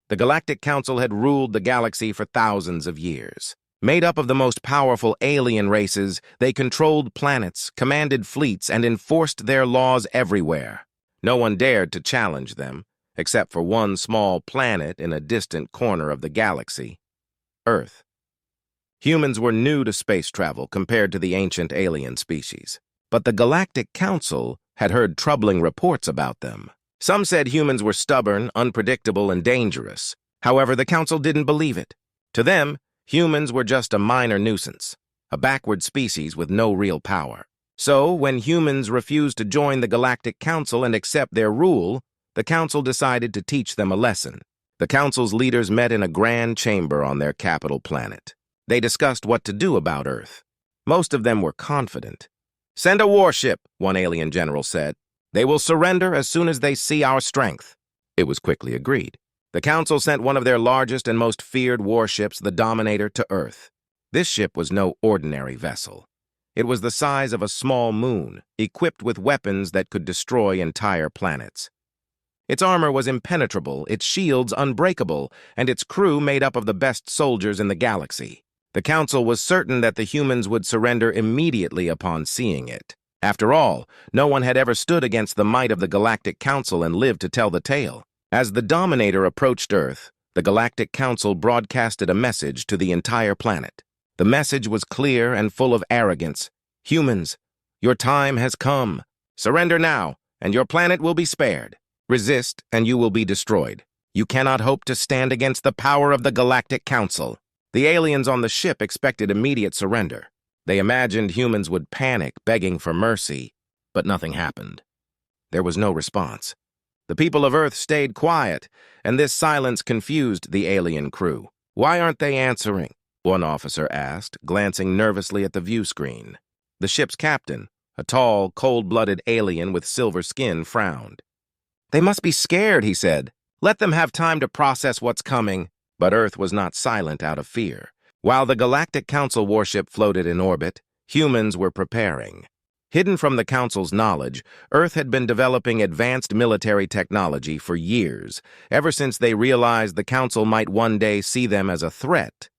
The Galactic Council had ruled the galaxy for thousands of years. Made up of the most powerful alien races, they controlled planets, commanded fleets, and enforced their laws everywhere. No one dared to challenge them, except for one small planet in a distant corner of the galaxy, Earth. Humans were new to space travel compared to the ancient alien species, but the Galactic Council had heard troubling reports about them. Some said humans were stubborn, unpredictable, and dangerous. However, the Council didn't believe it. To them, humans were just a minor nuisance, a backward species with no real power. So, when humans refused to join the Galactic Council and accept their rule, the Council decided to teach them a lesson. The Council's leaders met in a grand chamber on their capital planet. They discussed what to do about Earth. Most of them were confident. "Send a warship," one alien general said. "They will surrender as soon as they see our strength." It was quickly agreed. The Council sent one of their largest and most feared warships, the Dominator, to Earth. This ship was no ordinary vessel. It was the size of a small moon, equipped with weapons that could destroy entire planets. Its armor was impenetrable, its shields unbreakable, and its crew made up of the best soldiers in the galaxy. The Council was certain that the humans would surrender immediately upon seeing it. After all, no one had ever stood against the might of the Galactic Council and lived to tell the tale. As the Dominator approached Earth, the Galactic Council broadcasted a message to the entire planet. The message was clear and full of arrogance. "Humans, your time has come. Surrender now, and your planet will be spared. Resist, and you will be destroyed. You cannot hope to stand against the power of the Galactic Council." The aliens on the ship expected immediate surrender. They imagined humans would panic, begging for mercy, but nothing happened. There was no response. The people of Earth stayed quiet, and this silence confused the alien crew. "Why aren't they answering?" one officer asked, glancing nervously at the view screen. The ship's captain, a tall, cold-blooded alien with silver skin, frowned. "They must be scared," he said. "Let them have time to process what's coming." But Earth was not silent out of fear. While the Galactic Council warship floated in orbit, humans were preparing. Hidden from the Council's knowledge, Earth had been developing advanced military technology for years, ever since they realized the Council might one day see them as a threat.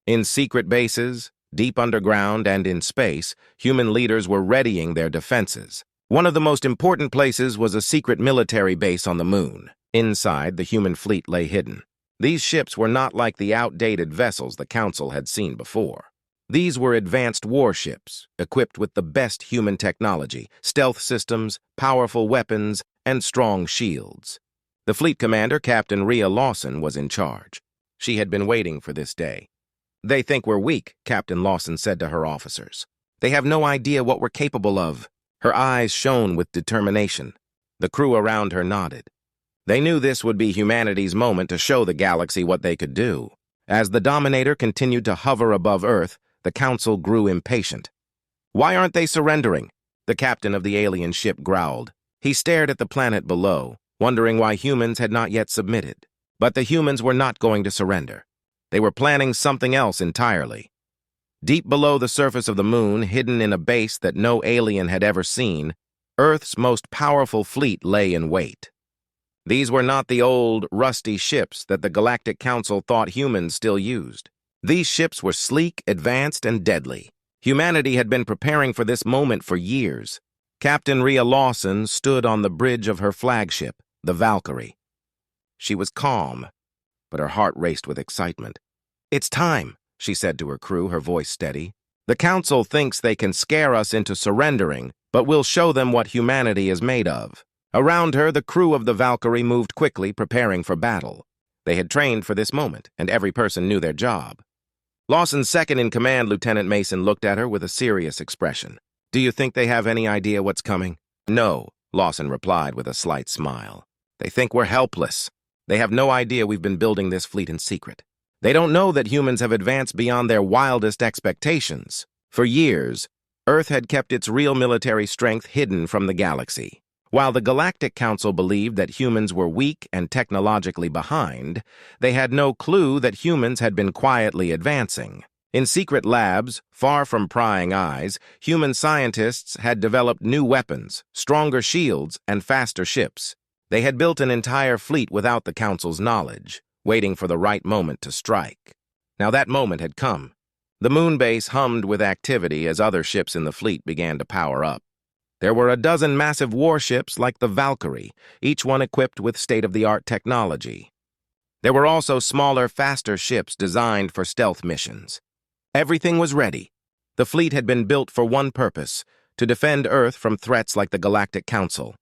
In secret bases, deep underground, and in space, human leaders were readying their defenses. One of the most important places was a secret military base on the moon. Inside, the human fleet lay hidden. These ships were not like the outdated vessels the Council had seen before. These were advanced warships, equipped with the best human technology, stealth systems, powerful weapons, and strong shields. The fleet commander, Captain Rhea Lawson, was in charge. She had been waiting for this day. "They think we're weak," Captain Lawson said to her officers. "They have no idea what we're capable of." Her eyes shone with determination. The crew around her nodded. They knew this would be humanity's moment to show the galaxy what they could do. As the Dominator continued to hover above Earth, the Council grew impatient. "Why aren't they surrendering?" the captain of the alien ship growled. He stared at the planet below, wondering why humans had not yet submitted. But the humans were not going to surrender. They were planning something else entirely. Deep below the surface of the moon, hidden in a base that no alien had ever seen, Earth's most powerful fleet lay in wait. These were not the old, rusty ships that the Galactic Council thought humans still used. These ships were sleek, advanced, and deadly. Humanity had been preparing for this moment for years. Captain Rhea Lawson stood on the bridge of her flagship, the Valkyrie. She was calm, but her heart raced with excitement. "It's time," she said to her crew, her voice steady. "The Council thinks they can scare us into surrendering, but we'll show them what humanity is made of." Around her, the crew of the Valkyrie moved quickly, preparing for battle. They had trained for this moment, and every person knew their job. Lawson's second-in-command, Lieutenant Mason, looked at her with a serious expression. "Do you think they have any idea what's coming?" "No," Lawson replied with a slight smile. "They think we're helpless. They have no idea we've been building this fleet in secret. They don't know that humans have advanced beyond their wildest expectations. For years, Earth had kept its real military strength hidden from the galaxy. While the Galactic Council believed that humans were weak and technologically behind, they had no clue that humans had been quietly advancing. In secret labs, far from prying eyes, human scientists had developed new weapons, stronger shields, and faster ships. They had built an entire fleet without the Council's knowledge. waiting for the right moment to strike. Now that moment had come. The moon base hummed with activity as other ships in the fleet began to power up. There were a dozen massive warships like the Valkyrie, each one equipped with state-of-the-art technology. There were also smaller, faster ships designed for stealth missions. Everything was ready. The fleet had been built for one purpose, to defend Earth from threats like the Galactic Council.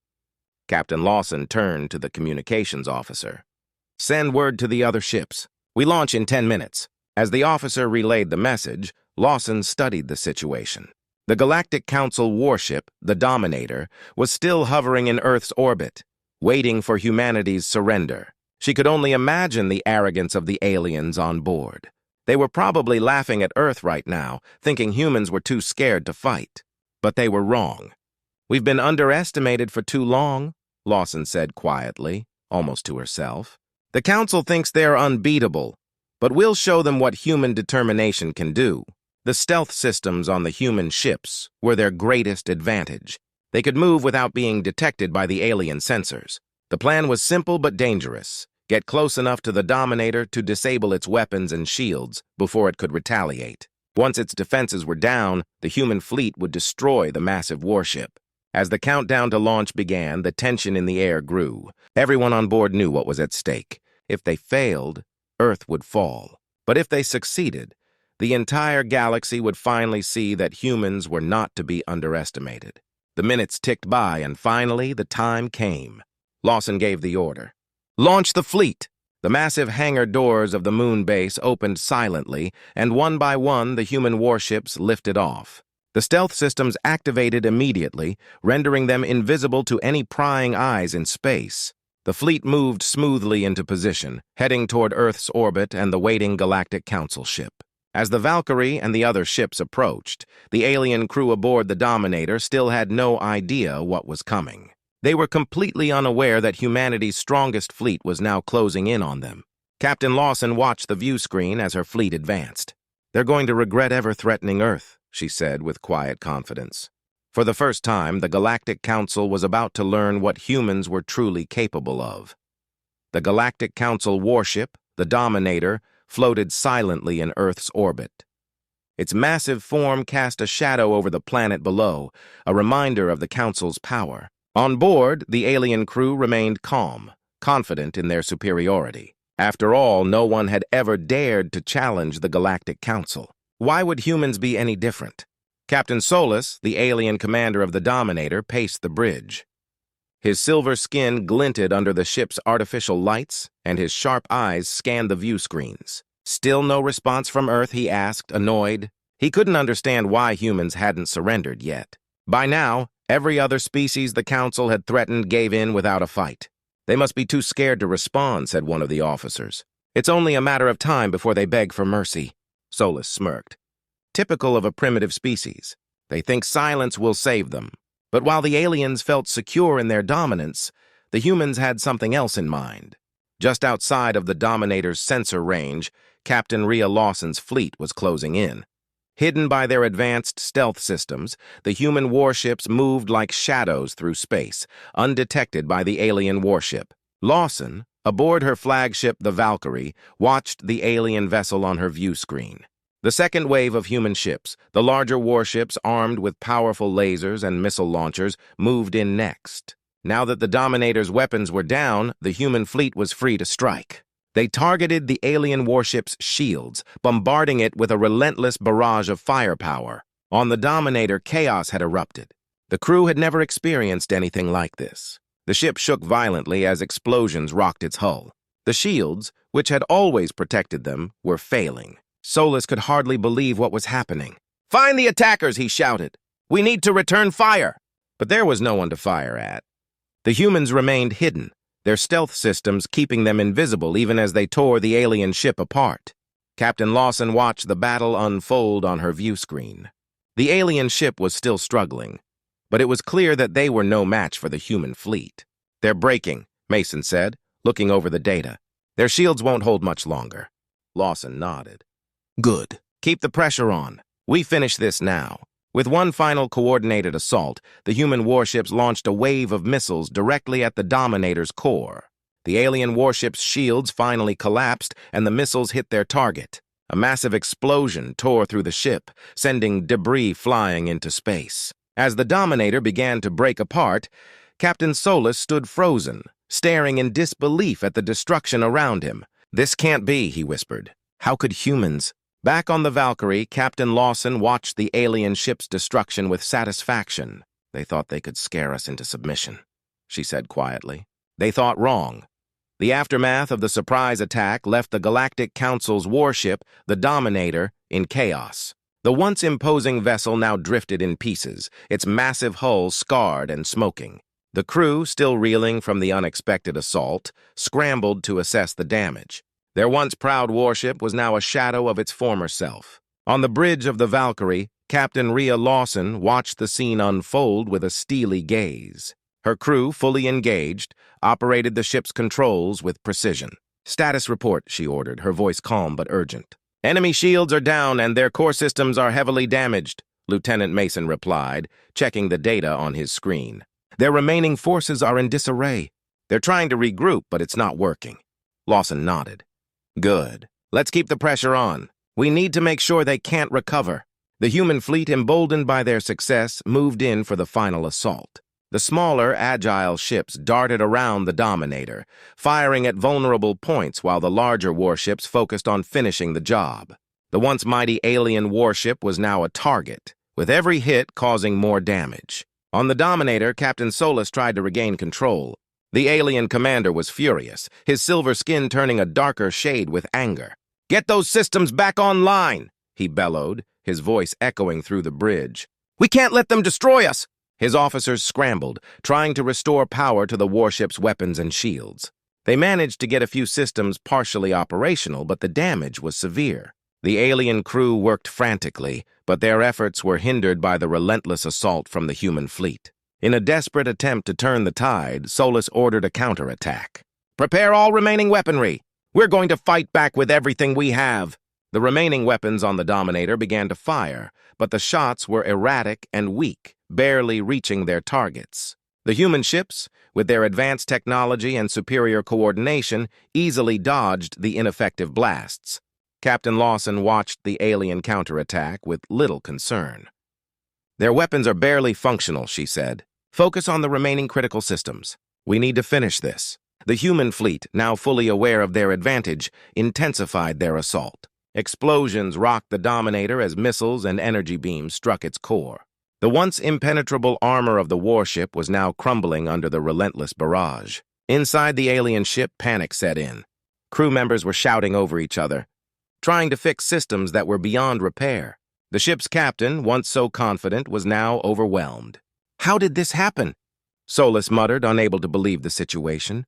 Captain Lawson turned to the communications officer. "Send word to the other ships. We launch in 10 minutes. As the officer relayed the message, Lawson studied the situation. The Galactic Council warship, the Dominator, was still hovering in Earth's orbit, waiting for humanity's surrender. She could only imagine the arrogance of the aliens on board. They were probably laughing at Earth right now, thinking humans were too scared to fight. But they were wrong. "We've been underestimated for too long," Lawson said quietly, almost to herself. "The Council thinks they're unbeatable, but we'll show them what human determination can do." The stealth systems on the human ships were their greatest advantage. They could move without being detected by the alien sensors. The plan was simple but dangerous. Get close enough to the Dominator to disable its weapons and shields before it could retaliate. Once its defenses were down, the human fleet would destroy the massive warship. As the countdown to launch began, the tension in the air grew. Everyone on board knew what was at stake. If they failed, Earth would fall. But if they succeeded, the entire galaxy would finally see that humans were not to be underestimated. The minutes ticked by, and finally the time came. Lawson gave the order. "Launch the fleet!" The massive hangar doors of the moon base opened silently, and one by one the human warships lifted off. The stealth systems activated immediately, rendering them invisible to any prying eyes in space. The fleet moved smoothly into position, heading toward Earth's orbit and the waiting Galactic Council ship. As the Valkyrie and the other ships approached, the alien crew aboard the Dominator still had no idea what was coming. They were completely unaware that humanity's strongest fleet was now closing in on them. Captain Lawson watched the view screen as her fleet advanced. "They're going to regret ever threatening Earth," she said with quiet confidence. For the first time, the Galactic Council was about to learn what humans were truly capable of. The Galactic Council warship, the Dominator, floated silently in Earth's orbit. Its massive form cast a shadow over the planet below, a reminder of the Council's power. On board, the alien crew remained calm, confident in their superiority. After all, no one had ever dared to challenge the Galactic Council. Why would humans be any different? Captain Solus, the alien commander of the Dominator, paced the bridge. His silver skin glinted under the ship's artificial lights, and his sharp eyes scanned the view screens. "Still no response from Earth?" he asked, annoyed. He couldn't understand why humans hadn't surrendered yet. By now, every other species the Council had threatened gave in without a fight. "They must be too scared to respond," said one of the officers. "It's only a matter of time before they beg for mercy." Solus smirked. Typical of a primitive species. They think silence will save them. But while the aliens felt secure in their dominance, the humans had something else in mind. Just outside of the Dominator's sensor range, Captain Rhea Lawson's fleet was closing in. Hidden by their advanced stealth systems, the human warships moved like shadows through space, undetected by the alien warship. Lawson, aboard her flagship the Valkyrie, watched the alien vessel on her view screen. The second wave of human ships, the larger warships armed with powerful lasers and missile launchers, moved in next. Now that the Dominator's weapons were down, the human fleet was free to strike. They targeted the alien warship's shields, bombarding it with a relentless barrage of firepower. On the Dominator, chaos had erupted. The crew had never experienced anything like this. The ship shook violently as explosions rocked its hull. The shields, which had always protected them, were failing. Solus could hardly believe what was happening. "Find the attackers," he shouted. "We need to return fire." But there was no one to fire at. The humans remained hidden, their stealth systems keeping them invisible even as they tore the alien ship apart. Captain Lawson watched the battle unfold on her view screen. The alien ship was still struggling, but it was clear that they were no match for the human fleet. "They're breaking," Mason said, looking over the data. "Their shields won't hold much longer." Lawson nodded. "Good. Keep the pressure on. We finish this now." With one final coordinated assault, the human warships launched a wave of missiles directly at the Dominator's core. The alien warship's shields finally collapsed, and the missiles hit their target. A massive explosion tore through the ship, sending debris flying into space. As the Dominator began to break apart, Captain Solus stood frozen, staring in disbelief at the destruction around him. "This can't be," he whispered. "How could humans—" Back on the Valkyrie, Captain Lawson watched the alien ship's destruction with satisfaction. "They thought they could scare us into submission," she said quietly. "They thought wrong." The aftermath of the surprise attack left the Galactic Council's warship, the Dominator, in chaos. The once imposing vessel now drifted in pieces, its massive hull scarred and smoking. The crew, still reeling from the unexpected assault, scrambled to assess the damage. Their once proud warship was now a shadow of its former self. On the bridge of the Valkyrie, Captain Rhea Lawson watched the scene unfold with a steely gaze. Her crew, fully engaged, operated the ship's controls with precision. "Status report," she ordered, her voice calm but urgent. "Enemy shields are down and their core systems are heavily damaged," Lieutenant Mason replied, checking the data on his screen. "Their remaining forces are in disarray. They're trying to regroup, but it's not working." Lawson nodded. "Good. Let's keep the pressure on. We need to make sure they can't recover." The human fleet, emboldened by their success, moved in for the final assault. The smaller, agile ships darted around the Dominator, firing at vulnerable points while the larger warships focused on finishing the job. The once mighty alien warship was now a target, with every hit causing more damage. On the Dominator, Captain Solus tried to regain control. The alien commander was furious, his silver skin turning a darker shade with anger. "Get those systems back online!" he bellowed, his voice echoing through the bridge. "We can't let them destroy us!" His officers scrambled, trying to restore power to the warship's weapons and shields. They managed to get a few systems partially operational, but the damage was severe. The alien crew worked frantically, but their efforts were hindered by the relentless assault from the human fleet. In a desperate attempt to turn the tide, Solus ordered a counterattack. "Prepare all remaining weaponry. We're going to fight back with everything we have." The remaining weapons on the Dominator began to fire, but the shots were erratic and weak, barely reaching their targets. The human ships, with their advanced technology and superior coordination, easily dodged the ineffective blasts. Captain Lawson watched the alien counterattack with little concern. "Their weapons are barely functional," she said. "Focus on the remaining critical systems. We need to finish this." The human fleet, now fully aware of their advantage, intensified their assault. Explosions rocked the Dominator as missiles and energy beams struck its core. The once impenetrable armor of the warship was now crumbling under the relentless barrage. Inside the alien ship, panic set in. Crew members were shouting over each other, trying to fix systems that were beyond repair. The ship's captain, once so confident, was now overwhelmed. "How did this happen?" Solus muttered, unable to believe the situation.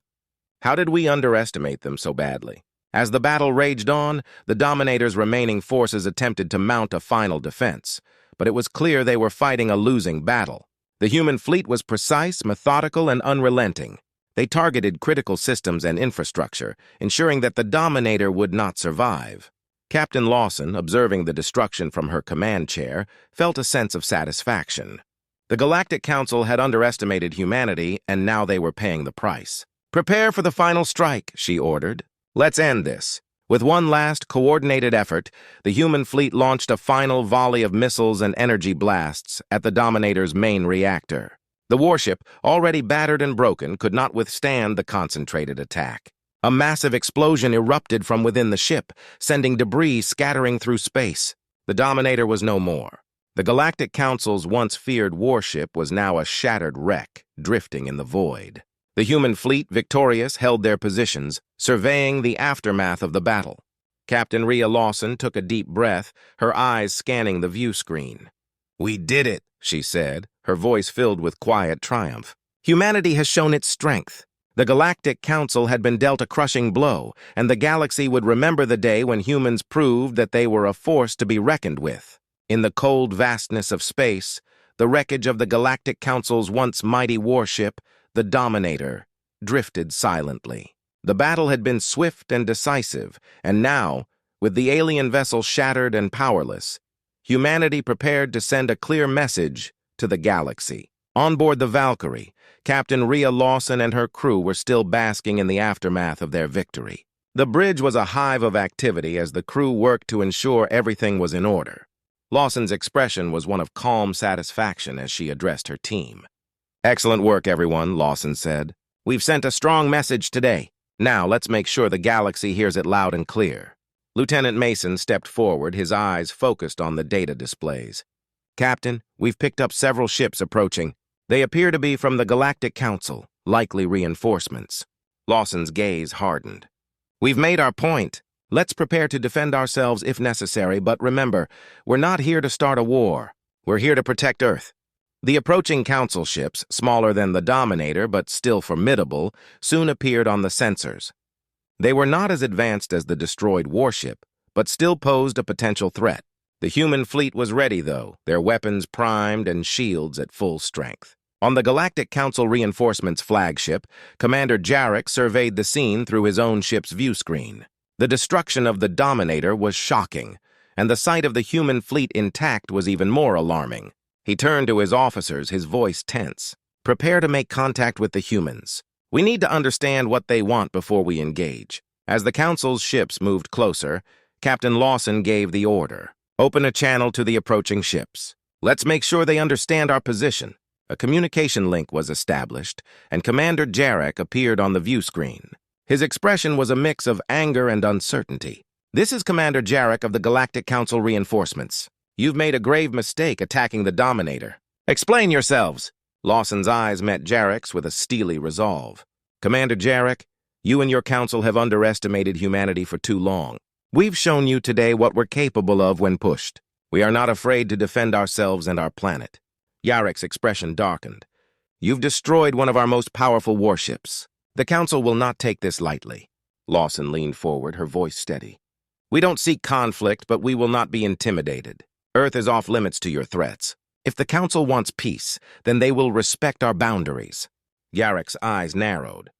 "How did we underestimate them so badly?" As the battle raged on, the Dominator's remaining forces attempted to mount a final defense, but it was clear they were fighting a losing battle. The human fleet was precise, methodical, and unrelenting. They targeted critical systems and infrastructure, ensuring that the Dominator would not survive. Captain Lawson, observing the destruction from her command chair, felt a sense of satisfaction. The Galactic Council had underestimated humanity, and now they were paying the price. "Prepare for the final strike," she ordered. "Let's end this." With one last coordinated effort, the human fleet launched a final volley of missiles and energy blasts at the Dominator's main reactor. The warship, already battered and broken, could not withstand the concentrated attack. A massive explosion erupted from within the ship, sending debris scattering through space. The Dominator was no more. The Galactic Council's once feared warship was now a shattered wreck, drifting in the void. The human fleet, victorious, held their positions, surveying the aftermath of the battle. Captain Rhea Lawson took a deep breath, her eyes scanning the view screen. "We did it," she said, her voice filled with quiet triumph. "Humanity has shown its strength. The Galactic Council had been dealt a crushing blow, and the galaxy would remember the day when humans proved that they were a force to be reckoned with." In the cold vastness of space, the wreckage of the Galactic Council's once mighty warship, the Dominator, drifted silently. The battle had been swift and decisive, and now, with the alien vessel shattered and powerless, humanity prepared to send a clear message to the galaxy. On board the Valkyrie, Captain Rhea Lawson and her crew were still basking in the aftermath of their victory. The bridge was a hive of activity as the crew worked to ensure everything was in order. Lawson's expression was one of calm satisfaction as she addressed her team. "Excellent work, everyone," Lawson said. "We've sent a strong message today. Now let's make sure the galaxy hears it loud and clear." Lieutenant Mason stepped forward, his eyes focused on the data displays. "Captain, we've picked up several ships approaching. They appear to be from the Galactic Council, likely reinforcements." Lawson's gaze hardened. "We've made our point. Let's prepare to defend ourselves if necessary, but remember, we're not here to start a war. We're here to protect Earth." The approaching Council ships, smaller than the Dominator but still formidable, soon appeared on the sensors. They were not as advanced as the destroyed Warship, but still posed a potential threat. The human fleet was ready, though, their weapons primed and shields at full strength. On the Galactic Council Reinforcements flagship, Commander Jarek surveyed the scene through his own ship's view screen. The destruction of the Dominator was shocking, and the sight of the human fleet intact was even more alarming. He turned to his officers, his voice tense. "Prepare to make contact with the humans. We need to understand what they want before we engage." As the Council's ships moved closer, Captain Lawson gave the order. "Open a channel to the approaching ships. Let's make sure they understand our position." A communication link was established, and Commander Jarek appeared on the view screen. His expression was a mix of anger and uncertainty. "This is Commander Jarek of the Galactic Council Reinforcements. You've made a grave mistake attacking the Dominator. Explain yourselves." Lawson's eyes met Jarek's with a steely resolve. "Commander Jarek, you and your council have underestimated humanity for too long. We've shown you today what we're capable of when pushed. We are not afraid to defend ourselves and our planet." Jarek's expression darkened. "You've destroyed one of our most powerful warships. The Council will not take this lightly." Lawson leaned forward, her voice steady. "We don't seek conflict, but we will not be intimidated. Earth is off limits to your threats. If the Council wants peace, then they will respect our boundaries." Jarek's eyes narrowed.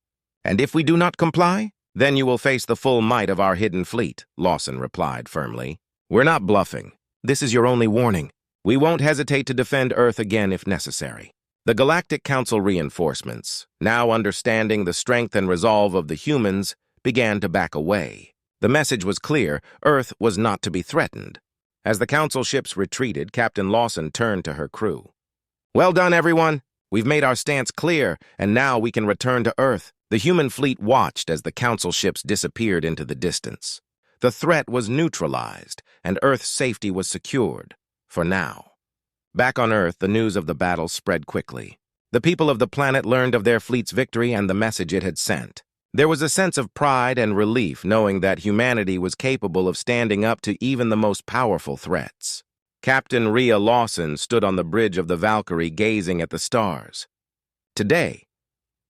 "And if we do not comply, then you will face the full might of our hidden fleet," Lawson replied firmly. "We're not bluffing. This is your only warning. We won't hesitate to defend Earth again if necessary." The Galactic Council reinforcements, now understanding the strength and resolve of the humans, began to back away. The message was clear: Earth was not to be threatened. As the Council ships retreated, Captain Lawson turned to her crew. "Well done, everyone. We've made our stance clear, and now we can return to Earth." The human fleet watched as the Council ships disappeared into the distance. The threat was neutralized, and Earth's safety was secured, for now. Back on Earth, the news of the battle spread quickly. The people of the planet learned of their fleet's victory and the message it had sent. There was a sense of pride and relief knowing that humanity was capable of standing up to even the most powerful threats. Captain Rhea Lawson stood on the bridge of the Valkyrie gazing at the stars. "Today,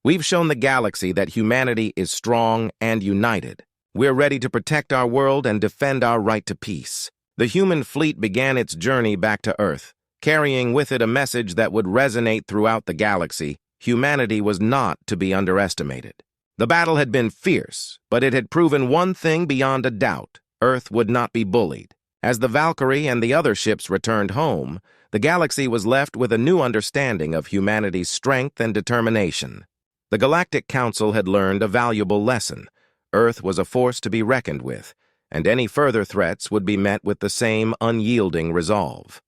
we've shown the galaxy that humanity is strong and united. We're ready to protect our world and defend our right to peace." The human fleet began its journey back to Earth, carrying with it a message that would resonate throughout the galaxy: humanity was not to be underestimated. The battle had been fierce, but it had proven one thing beyond a doubt: Earth would not be bullied. As the Valkyrie and the other ships returned home, the galaxy was left with a new understanding of humanity's strength and determination. The Galactic Council had learned a valuable lesson: Earth was a force to be reckoned with, and any further threats would be met with the same unyielding resolve.